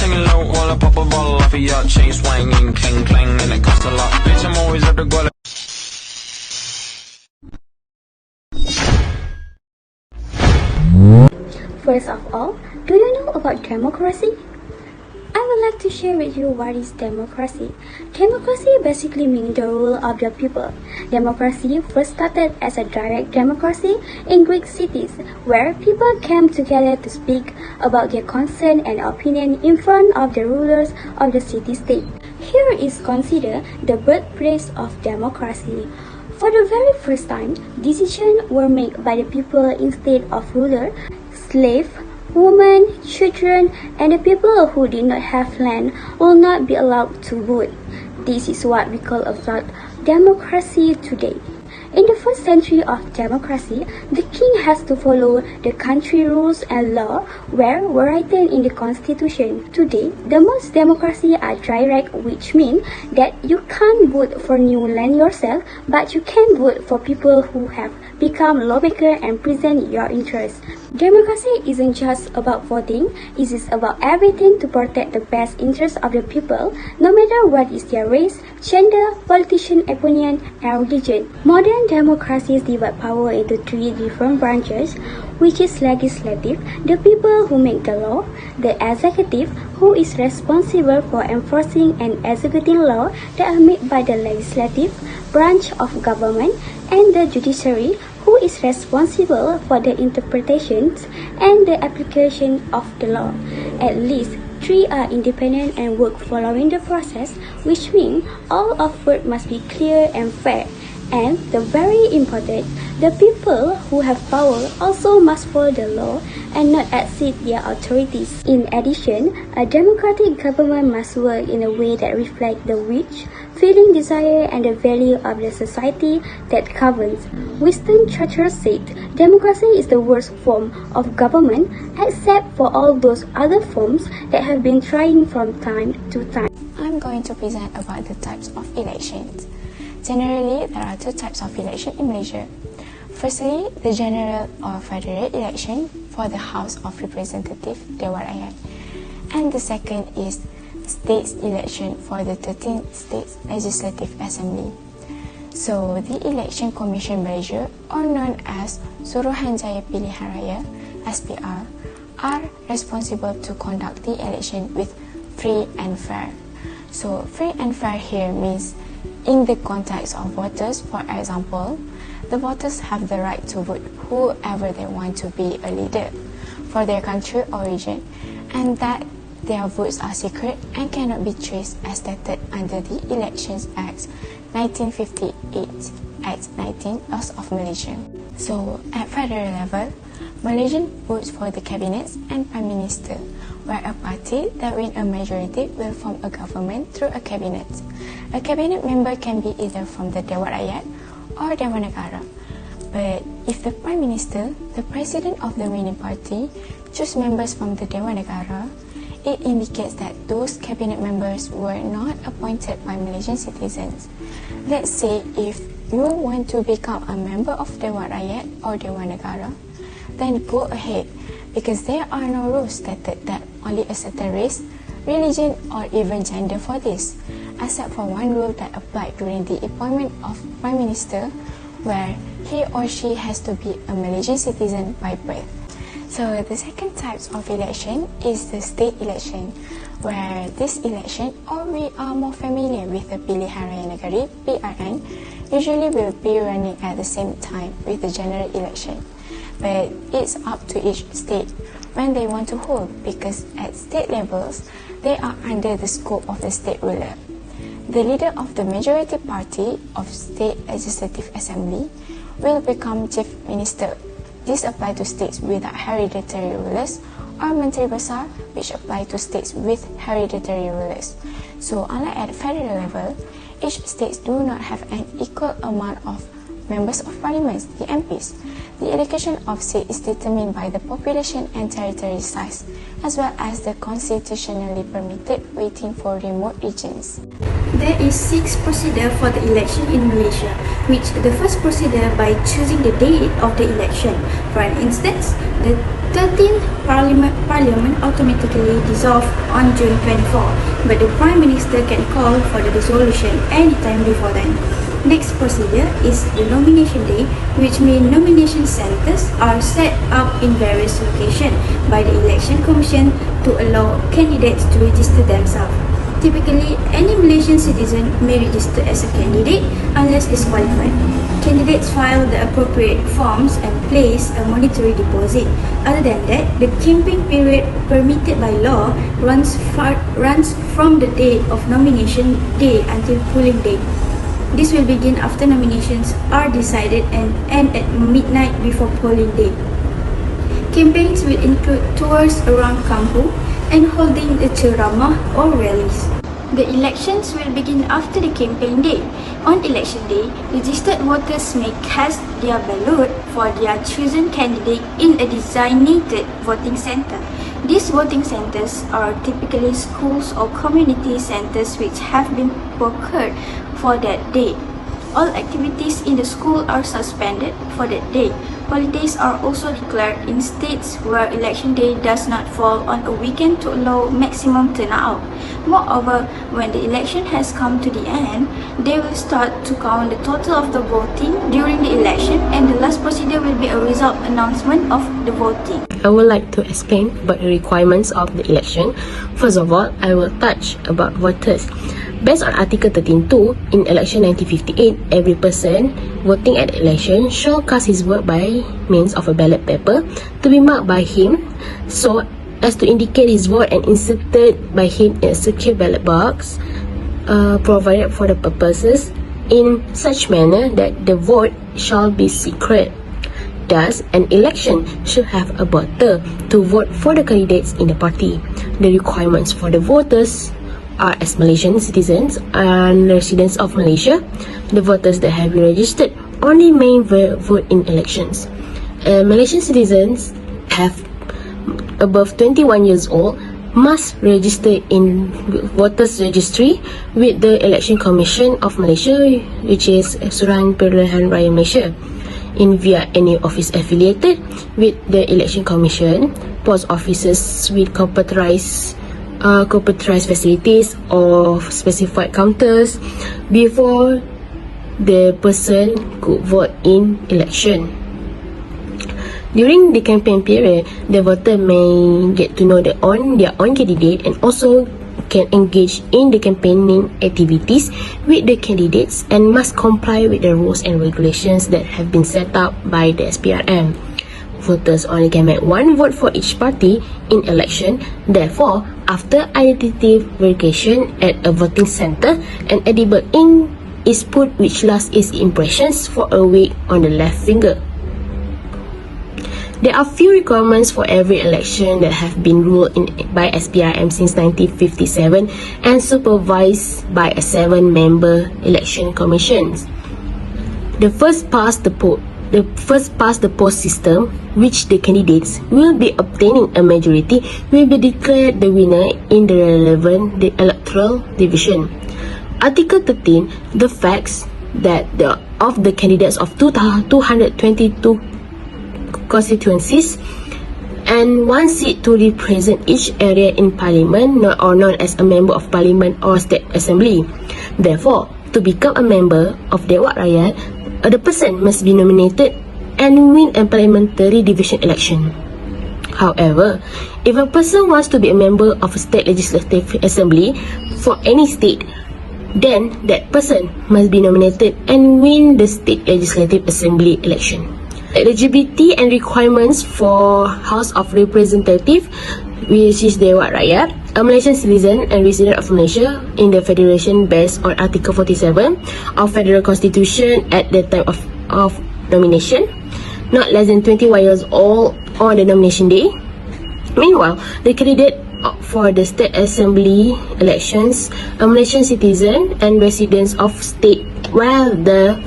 singing low while I pop a bottle off of your chain swinging, clang clang, and it costs a lot. Bitch, I'm always at the goal. First of all, do you know about democracy? I would like to share with you what is democracy. Democracy basically means the rule of the people. Democracy first started as a direct democracy in Greek cities, where people came together to speak about their concern and opinion in front of the rulers of the city-state. Here is considered the birthplace of democracy. For the very first time, decisions were made by the people instead of ruler, slave, women, children, and the people who did not have land will not be allowed to vote. This is what we call a flawed democracy today. In the first century of democracy, the king has to follow the country rules and law were written in the constitution. Today, the most democracy are direct, which means that you can't vote for new land yourself, but you can vote for people who have become lawmaker and present your interests. Democracy isn't just about voting, it is about everything to protect the best interests of the people, no matter what is their race, gender, politician opinion, and religion. Modern democracies divide power into three different branches, which is legislative, the people who make the law, the executive, who is responsible for enforcing and executing laws that are made by the legislative branch of government, and the judiciary, who is responsible for the interpretations and the application of the law. At least three are independent and work following the process, which means all of work must be clear and fair. And the very important, the people who have power also must follow the law and not exceed their authorities. In addition, a democratic government must work in a way that reflects the wish, feeling, desire, and the value of the society that governs. Winston Churchill said, democracy is the worst form of government except for all those other forms that have been trying from time to time. I'm going to present about the types of elections. Generally, there are two types of election in Malaysia. Firstly, the general or federal election for the House of Representatives, Dewan Rakyat. And the second is states election for the 13th States Legislative Assembly. So, the Election Commission Malaysia, or known as Suruhanjaya Pilihan Raya, SPR, are responsible to conduct the election with free and fair. So, free and fair here means in the context of voters. For example, the voters have the right to vote whoever they want to be a leader for their country or region, and that their votes are secret and cannot be traced as stated under the Elections Act 1958, Act 19 Laws of Malaysia. So, at federal level, Malaysian votes for the cabinets and prime minister, where a party that wins a majority will form a government through a cabinet. A cabinet member can be either from the Dewan Rakyat or Dewan Negara. But if the prime minister, the president of the winning party, choose members from the Dewan Negara, it indicates that those cabinet members were not appointed by Malaysian citizens. Let's say if you want to become a member of Dewan Rakyat or Dewan Negara, then go ahead, because there are no rules stated that only a certain race, religion, or even gender for this, except for one rule that applied during the appointment of Prime Minister, where he or she has to be a Malaysian citizen by birth. So the second type of election is the state election, where this election, or we are more familiar with the Pilihan Raya Negeri, PRN, usually will be running at the same time with the general election. But it's up to each state when they want to hold, because at state levels, they are under the scope of the state ruler. The leader of the majority party of State Legislative Assembly will become Chief Minister. This applies to states without hereditary rulers, or Menteri Besar, which apply to states with hereditary rulers. So unlike at federal level, each state do not have an equal amount of members of parliament, the MPs. The allocation of seats is determined by the population and territory size, as well as the constitutionally permitted weighting for remote regions. There is 6 procedure for the election in Malaysia, which the first procedure by choosing the date of the election. For an instance, the 13th Parliament automatically dissolved on June 24, but the Prime Minister can call for the dissolution anytime before then. Next procedure is the nomination day, which means nomination centres are set up in various locations by the Election Commission to allow candidates to register themselves. Typically, any Malaysian citizen may register as a candidate unless disqualified. Candidates file the appropriate forms and place a monetary deposit. Other than that, the campaign period permitted by law runs from the date of nomination day until polling day. This will begin after nominations are decided and end at midnight before polling day. Campaigns will include tours around kampung and holding a ceramah or rallies. The elections will begin after the campaign day. On election day, registered voters may cast their ballot for their chosen candidate in a designated voting centre. These voting centres are typically schools or community centres which have been procured for that day. All activities in the school are suspended for that day. Holidays are also declared in states where election day does not fall on a weekend to allow maximum turnout. Moreover, when the election has come to the end, they will start to count the total of the voting during the election, and the last procedure will be a result announcement of the voting. I would like to explain about the requirements of the election. First of all, I will touch about voters. Based on Article 13.2 in election 1958, every person voting at the election shall cast his vote by means of a ballot paper to be marked by him so as to indicate his vote and inserted by him in a secure ballot box provided for the purposes in such manner that the vote shall be secret. Thus, an election should have a voter to vote for the candidates in the party. The requirements for the voters are as Malaysian citizens and residents of Malaysia. The voters that have been registered only may vote in elections. Malaysian citizens have above 21 years old must register in voters registry with the Election Commission of Malaysia, which is Suruhan Pilihan Raya Malaysia, in via any office affiliated with the Election Commission, post offices with computerized facilities or specified counters before the person could vote in election. During the campaign period, the voter may get to know their own candidate and also can engage in the campaigning activities with the candidates and must comply with the rules and regulations that have been set up by the SPRM. Voters only can make one vote for each party in election. Therefore, after identity verification at a voting centre, an edible ink is put which lasts its impressions for a week on the left finger. There are few requirements for every election that have been ruled in by SPRM since 1957 and supervised by a 7-member election commission. The first past the post system, which the candidates will be obtaining a majority, will be declared the winner in the relevant electoral division. Article 13, the facts that of the candidates of 222 constituencies and one seat to represent each area in parliament or known as a member of parliament or state assembly. Therefore, to become a member of Dewan Rakyat, the person must be nominated and win a parliamentary division election. However, if a person wants to be a member of a state legislative assembly for any state, then that person must be nominated and win the state legislative assembly election. Eligibility and requirements for House of Representatives, which is Dewan Rakyat, a Malaysian citizen and resident of Malaysia in the Federation based on Article 47 of Federal Constitution at the time of nomination, not less than 21 years old on the nomination day. Meanwhile, the candidate for the State Assembly elections, a Malaysian citizen and residents of state where the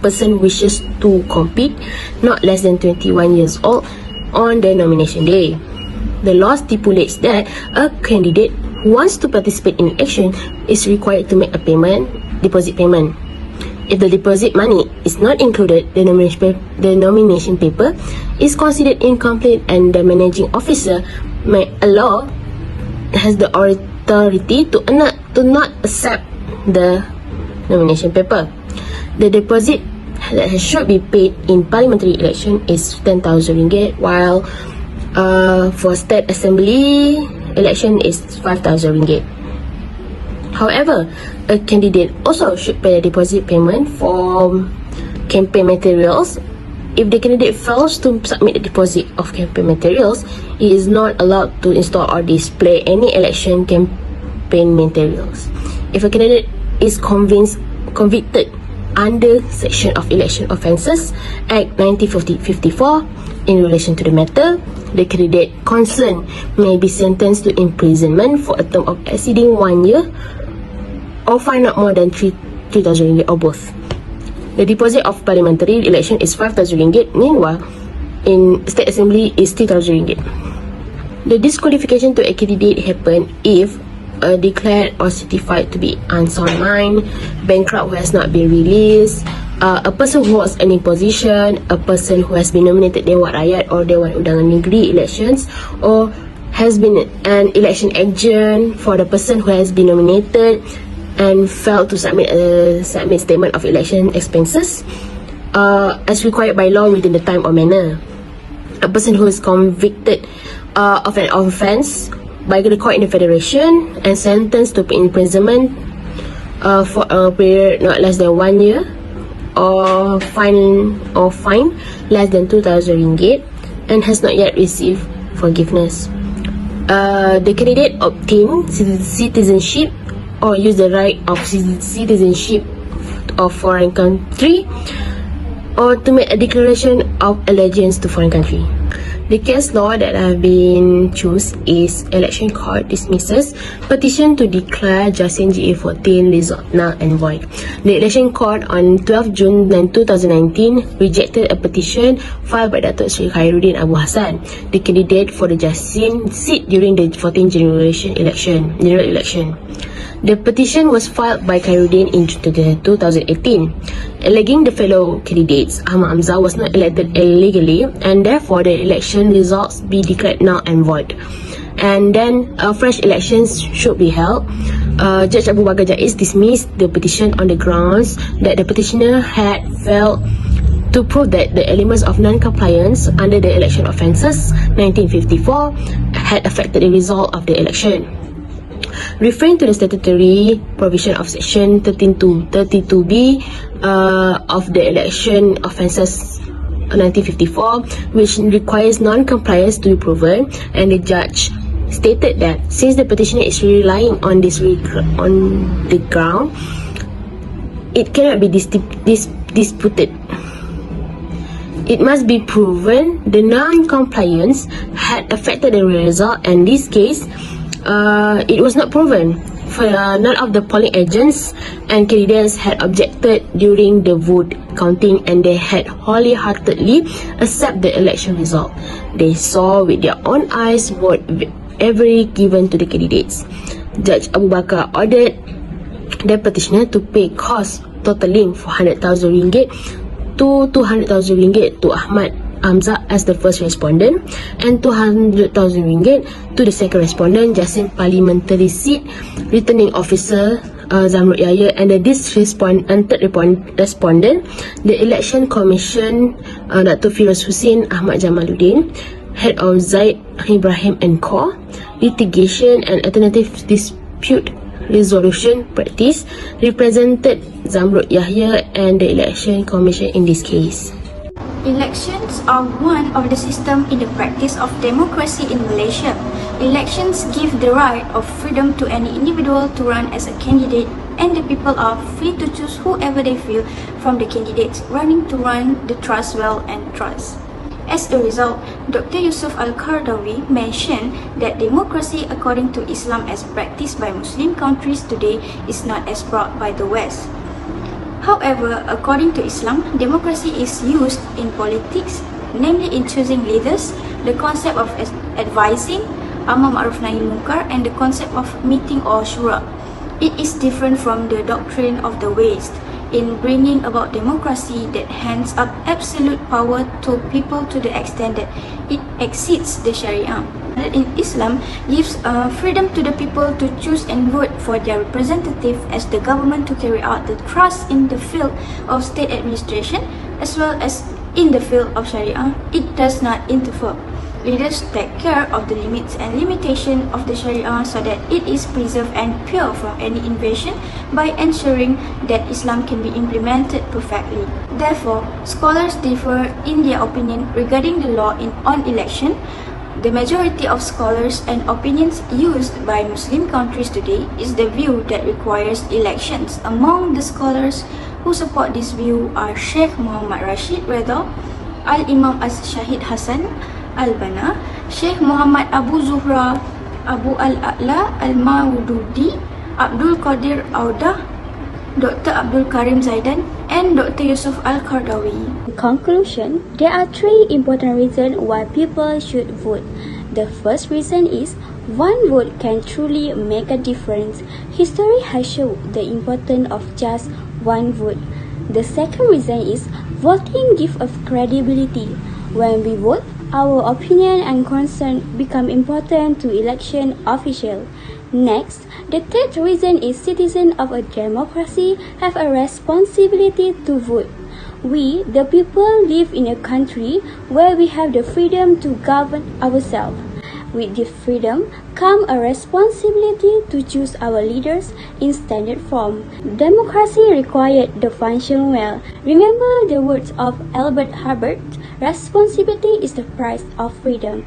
person wishes to compete, not less than 21 years old on the nomination day. The law stipulates that a candidate who wants to participate in election is required to make a deposit payment. If the deposit money is not included, the nomination paper is considered incomplete and the managing officer has the authority to not accept the nomination paper. The deposit that should be paid in parliamentary election is 10,000 ringgit, while for state assembly election is 5,000 ringgit. However, a candidate also should pay a deposit payment for campaign materials. If the candidate fails to submit the deposit of campaign materials, he is not allowed to install or display any election campaign materials. If a candidate is convicted under Section of Election Offences Act 1954 in relation to the matter, the candidate concerned may be sentenced to imprisonment for a term of exceeding 1 year or fine not more than 3,000 ringgit or both. The deposit of parliamentary election is 5,000 ringgit, meanwhile in state assembly is 3,000 ringgit. The disqualification to a candidate happen if declared or certified to be unsound mind, bankrupt who has not been released, a person who was in position, a person who has been nominated Dewan Rakyat or Dewan Undangan Negeri elections, or has been an election agent for the person who has been nominated and failed to submit statement of election expenses as required by law within the time or manner. A person who is convicted of an offence by the court in the federation and sentenced to imprisonment for a period not less than 1 year or fine less than 2,000 ringgit and has not yet received forgiveness. The candidate obtained citizenship or use the right of citizenship of foreign country or to make a declaration of allegiance to foreign country. The case law that have been chosen is Election Court dismisses petition to declare Jasin GA14 result null and void. The Election Court on 12 June 2019 rejected a petition filed by Datuk Sri Khairuddin Abu Hassan, the candidate for the Jasin seat during the 14th general election. The petition was filed by Khairuddin in 2018, alleging the fellow candidates Ahmad Hamzah was not elected illegally and therefore the election results be declared null and void. And then fresh elections should be held. Judge Abu Bakar Jaiz dismissed the petition on the grounds that the petitioner had failed to prove that the elements of non-compliance under the Election Offences 1954 had affected the result of the election. Referring to the statutory provision of Section 32B of the Election Offences 1954, which requires non-compliance to be proven, and the judge stated that since the petitioner is relying on the ground, it cannot be disputed. It must be proven the non-compliance had affected the result, and in this case, it was not proven. For none of the polling agents and candidates had objected during the vote counting, and they had wholeheartedly accepted the election result. They saw with their own eyes vote every given to the candidates. Judge Abu Bakar ordered the petitioner to pay costs totaling 400,000 ringgit to 200,000 ringgit to Ahmad Hamzah as the first respondent and 200,000 ringgit to the second respondent, Jasin Parliamentary Seat Returning Officer Zamrud Yahya, and the third respondent, the Election Commission Dr. Firoz Hussein Ahmad Jamaluddin, Head of Zaid Ibrahim and Co. Litigation and Alternative Dispute Resolution Practice, represented Zamrud Yahya and the Election Commission in this case. Elections are one of the systems in the practice of democracy in Malaysia. Elections give the right of freedom to any individual to run as a candidate, and the people are free to choose whoever they feel from the candidates running to run the trust well and trust. As a result, Dr. Yusuf Al-Qaradawi mentioned that democracy according to Islam as practiced by Muslim countries today is not as brought by the West. However, according to Islam, democracy is used in politics, namely in choosing leaders, the concept of advising, amar ma'ruf nahi munkar, and the concept of meeting or shura. It is different from the doctrine of the West in bringing about democracy that hands up absolute power to people to the extent that it exceeds the Sharia. In Islam gives freedom to the people to choose and vote for their representative as the government to carry out the trust in the field of state administration as well as in the field of Sharia. It does not interfere. Leaders take care of the limits and limitation of the Sharia so that it is preserved and pure from any invasion by ensuring that Islam can be implemented perfectly. Therefore, scholars differ in their opinion regarding the law on election. The majority of scholars and opinions used by Muslim countries today is the view that requires elections. Among the scholars who support this view are Sheikh Muhammad Rashid Redha, Al-Imam As-Shahid Hassan Al-Banna, Sheikh Muhammad Abu Zuhra, Abu Al-A'la Al-Maududi, Abdul Qadir Audah, Dr. Abdul Karim Zaidan, and Dr. Yusuf Al-Qardawi. In conclusion, there are three important reasons why people should vote. The first reason is one vote can truly make a difference. History has shown the importance of just one vote. The second reason is voting gives us credibility. When we vote, our opinion and concern become important to election officials. Next, the third reason is citizens of a democracy have a responsibility to vote. We, the people, live in a country where we have the freedom to govern ourselves. With this freedom come a responsibility to choose our leaders in standard form. Democracy required the function well. Remember the words of Albert Hubbard, responsibility is the price of freedom.